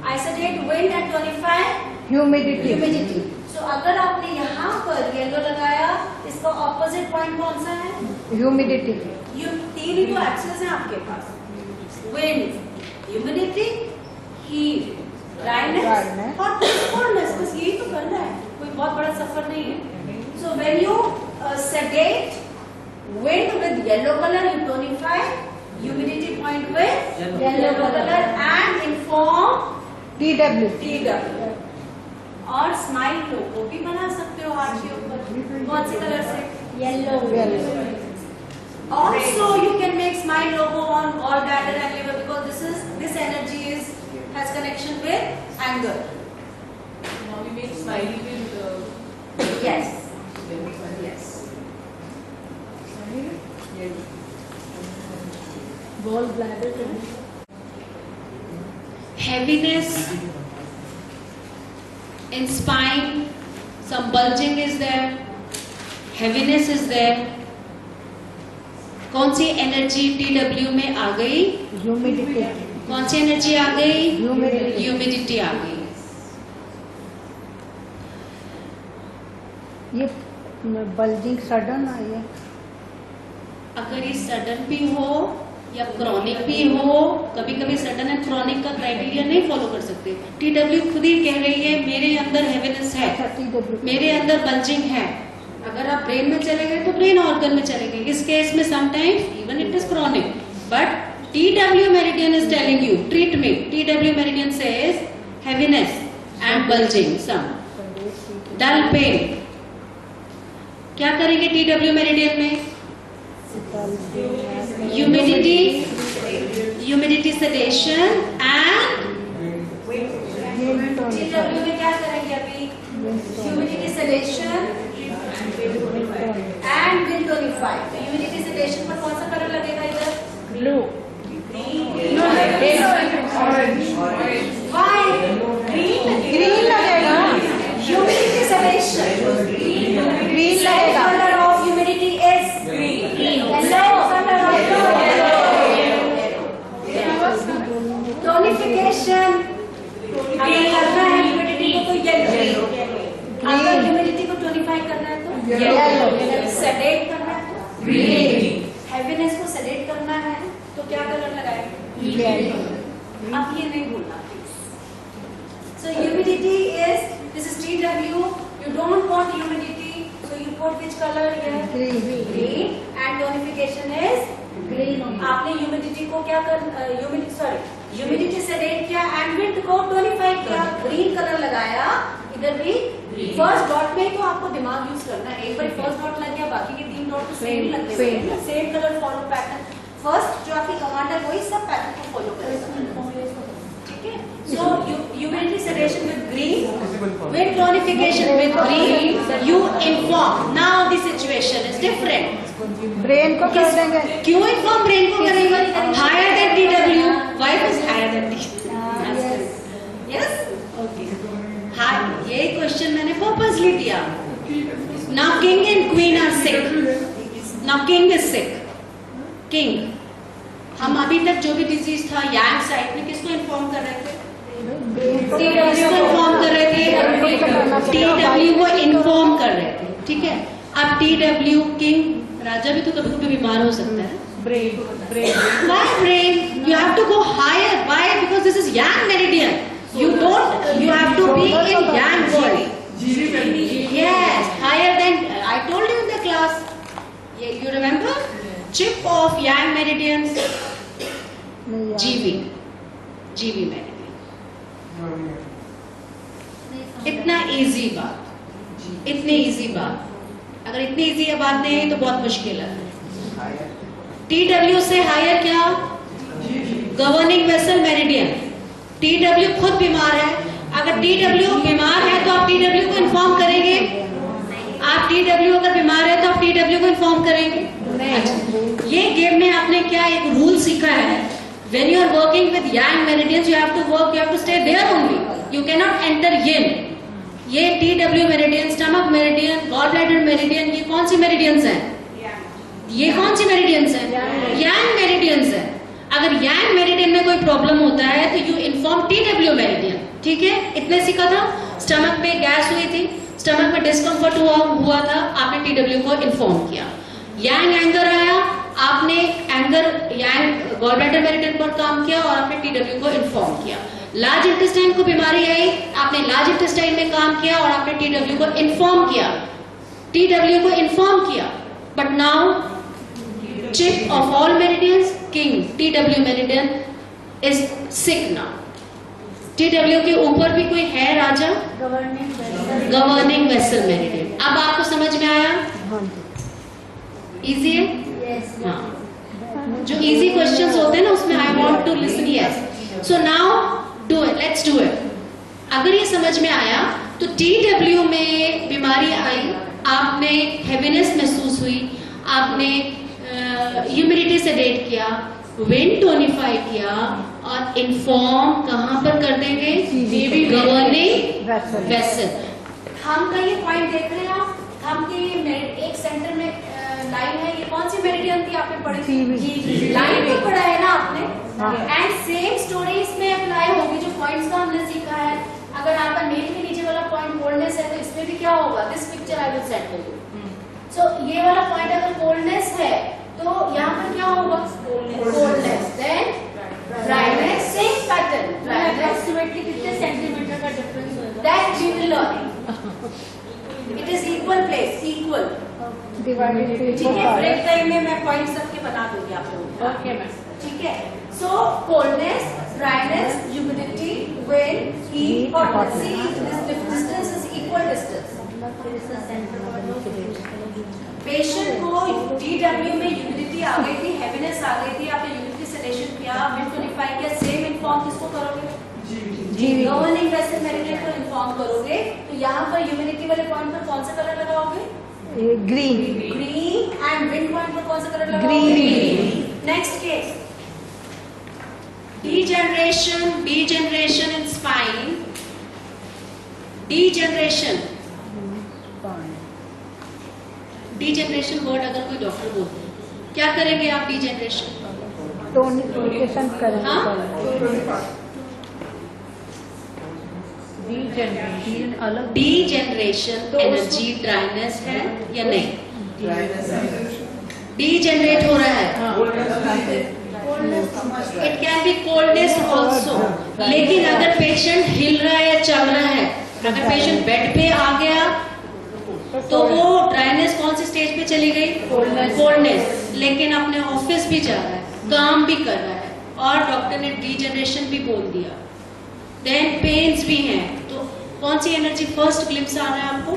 Isolate wind and tonify
Humidity.
humidity. So अगर आपने यहाँ पर yellow लगाया, इसका ऑपोजिट पॉइंट कौन सा है?
Humidity.
तीन ही तो एक्सेस है आपके पास. Wind, humidity, heat, dryness और coldness. बस यही तो करना है. कोई बहुत बड़ा सफर नहीं है. So when you sedate wind with yellow color, you tonify humidity point with yellow color and inform
TW.
TW. और स्माइल लोगो भी बना सकते हो हाथ के ऊपर. कौन से कलर से?
Yellow.
Yellow.
Also, you can make smile logo on gallbladder and liver because this energy has connection with anger.
Now we make smiley with
Yes. Yes.
Gallbladder.
heaviness in spine, some bulging is there, heaviness is there. कौन सी energy TW में आ गई?
Humidity.
कौन सी energy आ गई?
Humidity.
Humidity आ गई.
ये bulging sudden I है.
अगर ये सडन भी हो या क्रॉनिक भी हो, कभी कभी सडन एंड क्रॉनिक का क्राइटेरिया नहीं फॉलो कर सकते. TW खुद ही कह रही है मेरे अंदर हेवीनेस है,
TW.
मेरे अंदर बल्जिंग है. अगर आप ब्रेन में चले गए तो ब्रेन ऑर्गन में चले गए. इस केस में sometimes even it is chronic, but TW meridian is telling you treat me. TW meridian says heaviness and bulging, some dull pain. क्या करेंगे TW मेरिडियन में? ह्यूमिडिटी सेडेशन एंड
TW में क्या करेंगे अभी? Humidity sedation and will tonify. तो humidity sedation पर कौन सा कलर लगेगा इधर?
ब्लू. ग्रीन लगेगा.
Humidity sedation.
ग्रीन लगेगा.
Colour of humidity is green. Tonification अगर करना है ह्यूमिडिटी को तो येलो. अगर ह्यूमिडिटी को टोनिफाई करना है तो
येलो.
सेडेट करना है तो ग्रीन. हेवीनेस को सेडेट करना है तो क्या कलर लगाएंगे?
येलो.
अब ये नहीं भूलना please. So humidity is, this is TW. You don't want humidity, so you put which color here?
Green.
Green. And tonification is green. आपने humidity को क्या कर humidity sedate किया and wind को tonify किया, green color लगाया. इधर भी फर्स्ट डॉट में तो आपको दिमाग यूज करना है. एक बार फर्स्ट डॉट लग गया, बाकी के तीन डॉट तो सेम ही लगने वाले हैं. Same colour follow pattern. First जो आपकी कमांडर वही सब पैटर्न को फॉलो करेगा. ठीक है. So humidity sedation with green, wind tonification with green. You inform. Now the situation is different.
Brain को कर देंगे.
क्यों इन्फॉर्म ब्रेन को करेंगे? Higher than TW. Why is higher than TW? Yes. Okay. हाँ, ये क्वेश्चन मैंने पर्पसली दिया. Now king and queen are sick. Now king is sick. King, हम अभी तक जो भी डिजीज था यांग साइड में किसको इन्फॉर्म कर रहे थे? किसको इन्फॉर्म कर रहे थे? TW को इन्फॉर्म कर रहे थे. ठीक है. अब TW किंग, राजा भी तो कभी कभी बीमार हो सकता है.
Brain.
Why brain? You have to go higher. Why? Because this is yang meridian. You don't. You have to be in yang body. Yes, higher than. I told you in the class. You remember? Chip of yang meridians. GB. GB meridian. इतना easy बात. इतनी easy बात. अगर इतनी easy बात नहीं है तो बहुत मुश्किल है. TW से हायर क्या? Governing vessel meridian. TW खुद बीमार है, अगर TW बीमार है तो आप TW को इन्फॉर्म करेंगे? आप TW अगर बीमार है तो आप TW को इन्फॉर्म करेंगे? अच्छा, ये गेम में आपने क्या एक रूल सीखा है, when you are working with yang meridians you have to work, you have to stay there only, you cannot enter yin. ये TW meridian, stomach meridian, gall bladder meridian, ये कौन सी मेरिडियंस हैं? ये कौन सी मेरिडियंस हैं? yang मेरिडियंस है। अगर yang मेरिडियन में कोई प्रॉब्लम होता है तो यू इन्फॉर्म TW मेरिडियन, ठीक है? इतने सीखा था। स्टमक में गैस हुई थी, स्टमक में डिस्कम्फर्ट हुआ था, आपने TW को इन्फॉर्म किया। yang एंगर आया, आपने anger yang gall bladder meridian पर काम किया और आपने TW को इन्फॉर्म किया। लार्ज इंटेस्टाइन को बीमारी आई, आपने लार्ज इंटेस्टाइन में काम किया और आपने TW को इन्फॉर्म किया, TW को इन्फॉर्म किया। But now chief of all meridians, king TW meridian is sick now. TW के ऊपर भी कोई है राजा? Governing vessel meridian. अब आपको समझ में आया? इजी है? हाँ, जो इजी क्वेश्चंस होते हैं ना उसमें I want to listen yes. So now do it, let's do it. अगर ये समझ में आया तो TW में बीमारी आई, आपने हैवीनेस महसूस हुई, आपने ह्यूमिडिटी सेडेट किया, विंड टोनिफाई किया और इन्फॉर्म कहां पर कर देंगे? Governing vessel. थंब का ये पॉइंट देख रहे हैं आप, थंब के एक सेंटर में लाइन है, ये कौन सी मेरिडियन थी आपने पढ़ी थी? लाइन पे पढ़ा है ना आपने। एंड सेम स्टोरी इसमें अप्लाई होगी, जो पॉइंट्स का हमने सीखा है। अगर आपका नेल के नीचे वाला पॉइंट कोल्डनेस है तो इसमें भी क्या होगा? This picture I will set for you. So ये वाला पॉइंट अगर कोल्डनेस है तो यहाँ पर क्या होगा? Coldness, then dryness, same pattern. Approximately कितने सेंटीमीटर का डिफरेंस होगा? That we will learn. It is equal place, equal
divided,
ठीक है? ब्रेक टाइम में मैं पॉइंट सबके बता दूंगी आप लोगों को।
Okay, ma'am.
ठीक है? So coldness, dryness, humidity, wind, heat, hotness, this distance is equal distance. Patient को TW में ह्यूमिडिटी आ गई थी, हैवीनेस आ गई थी, आपने ह्यूमिडिटी सेडेशन किया, विंड टोनिफाई किया, सेम इन्फॉर्म किसको करोगे? गवर्निंग वेसल मेरिडियन को इन्फॉर्म करोगे। तो यहाँ पर ह्यूमिडिटी वाले पॉइंट पर कौन सा कलर लगाओगे?
Green.
Green. And wind point पर कौन सा कलर लगाओगे? Green. Next case, degeneration in spine, degeneration word अगर कोई डॉक्टर बोलते हैं क्या करेंगे आप? डिजेनरेशन
टोनिफिकेशन करेंगे।
हाँ? डिजेनरेशन एनर्जी ड्राइनेस है या नहीं? डीजेनरेट हो रहा है। It can be coldness also. लेकिन अगर पेशेंट हिल रहा है या चल रहा है, अगर पेशेंट बेड पे आ गया तो वो ड्राइनेस कौन सी स्टेज पे चली गई? कोल्डनेस। लेकिन अपने ऑफिस भी जा रहा है, काम भी कर रहा है और डॉक्टर ने डीजेनरेशन भी बोल दिया, देन पेन्स भी हैं, तो कौन सी एनर्जी फर्स्ट ग्लिम्स आ रहा है आपको?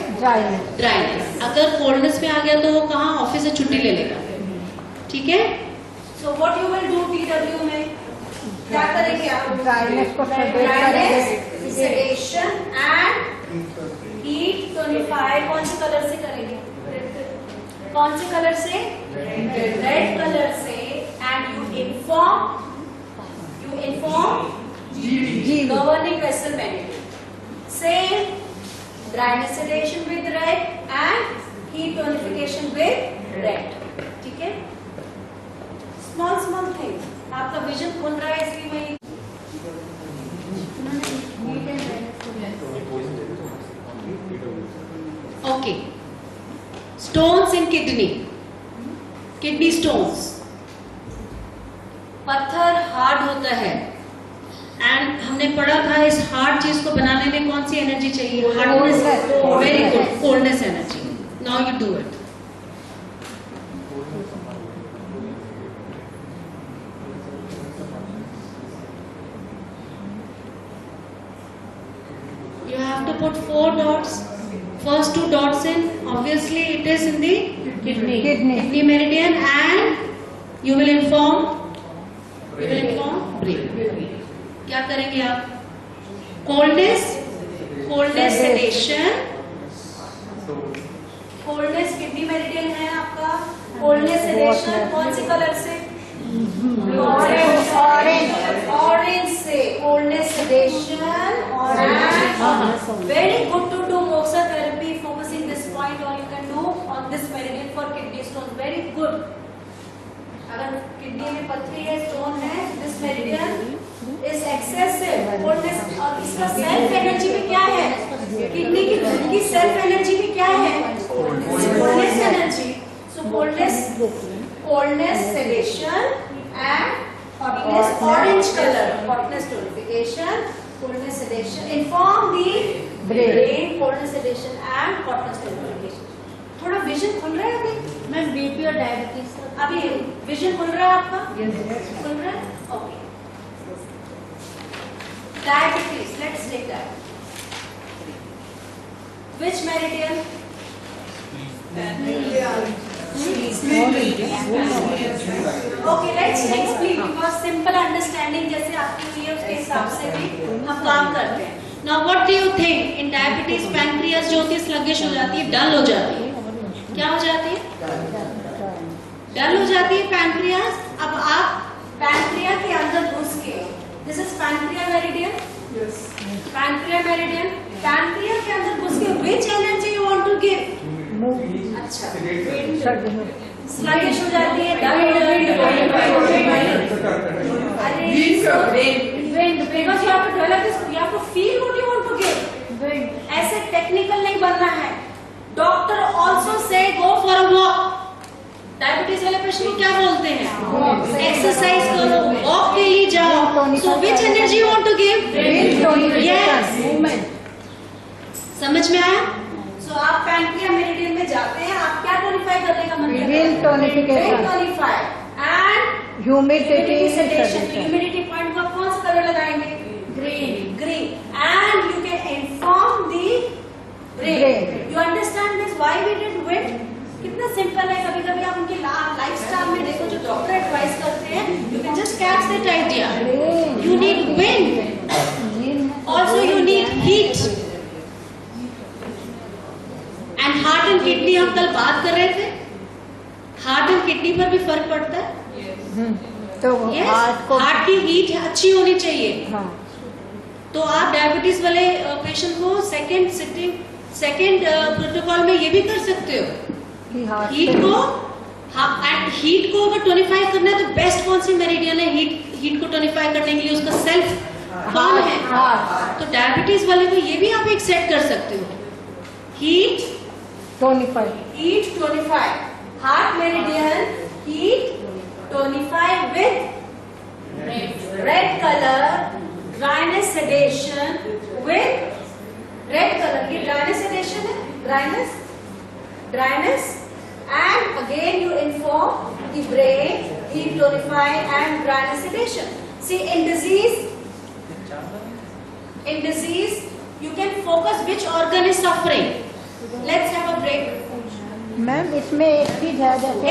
ड्राइनेस। अगर कोल्डनेस में आ गया तो वो कहाँ? ऑफिस से छुट्टी ले लेगा, ठीक है? सो what you will do TW में? क्या करेंगे आप?
ड्राइनेस को
सेडेशन एंड हीट टोनिफाई कौन से कलर से करेंगे? कौन से कलर से? रेड कलर से। And you inform governing vessel meridian, same dryness sedation with red and heat tonification with red, ठीक है? स्मॉल थिंग्स, आपका विजन खुल रहा है इसलिए मैं okay. Stones in kidney stones. पत्थर हार्ड होता है एंड हमने पढ़ा था इस हार्ड चीज को बनाने में कौन सी एनर्जी चाहिए? Hardness. Very good, coldness energy. Now you do it. You have to put 4 dots. First 2 dots in, obviously it is in the kidney meridian and You will inform brain. क्या करेंगे आप? Coldness sedation. Coldness kidney meridian है आपका. Coldness sedation कौन सी colour से? Orange से. Coldness sedation orange. Very good to do moxa therapy focusing this point और you can do on this meridian for kidney stone. Very good. अगर kidney में पथरी है, स्टोन है, this meridian is excessive coldness. और इसका self energy में क्या है? किडनी की सेल्फ एनर्जी में क्या है? Coldness energy. So coldness sedation and hotness orange colour. Hotness tonification, coldness sedation. Inform the brain. Coldness sedation and hotness tonification. थोड़ा विजन खुल रहा है अभी?
मैम बीपी और डायबिटीज.
अभी विजन खुल रहा है आपका? खुल रहा है. Okay. Diabetes. Let's take that. Which meridian? Okay, let's take spleen because simple understanding जैसे आपकी हुई है उसके हिसाब से भी हम काम करते हैं. Now what do you think? In diabetes, pancreas जो होती है sluggish हो जाती है, dull हो जाती है. क्या हो जाती है? डल हो जाती है पैंक्रियास. अब आप पैंक्रिया के अंदर घुस के, this is pancreas meridian.
Yes.
Pancreas meridian. Pancreas के अंदर घुस के which energy you want to give? अच्छा, स्लगिश हो जाती है, डल हो जाती है. अरे because you have to develop this, you have to feel what you want to give. ऐसे टेक्निकल नहीं बनना है. Doctor also say go for a walk. Diabetes वाले पेशेंट को क्या बोलते हैं? एक्सरसाइज करो, वॉक के लिए जाओ. So which energy you want to give? Yes. समझ में आया? सो आप पैंक्रिया मेरिडियन में जाते हैं. आप क्या टोनिफाई करने का मन करता है?
Vein tonification.
Vein tonified and
Humidity
sedation.
sedation.
Humidity point को आप कौन सा कलर लगाएंगे? Green. And you can inform the brain. You understand this? Why we did wind? कितना सिंपल है. कभी कभी आप उनके लाइफस्टाइल में देखो जो डॉक्टर एडवाइस करते हैं. You can just catch that idea. You need wind. Also you need heat. And heart and kidney हम कल बात कर रहे थे. हार्ट एंड किडनी पर भी फर्क पड़ता है.
तो
हार्ट की हीट अच्छी होनी चाहिए.
हाँ.
तो आप डायबिटीज वाले पेशेंट को सेकेंड प्रोटोकॉल में ये भी कर सकते हो. हीट को अगर टोनिफाई करना है तो बेस्ट कौन सी मेरिडियन है हीट को टोनिफाई करने के लिए? उसका सेल्फ कौन है? तो डायबिटीज वाले को ये भी आप एक सेट कर सकते हो. Heat tonify. Heart meridian heat tonify with red colour. Dryness sedation with red colour. ये ड्राइनेस सेडेशन है. Dryness and again you inform the brain, heat tonify and dryness sedation. See in disease you can focus which organ is suffering. Let's have a break.
Ma'am इसमें एक चीज है जैसे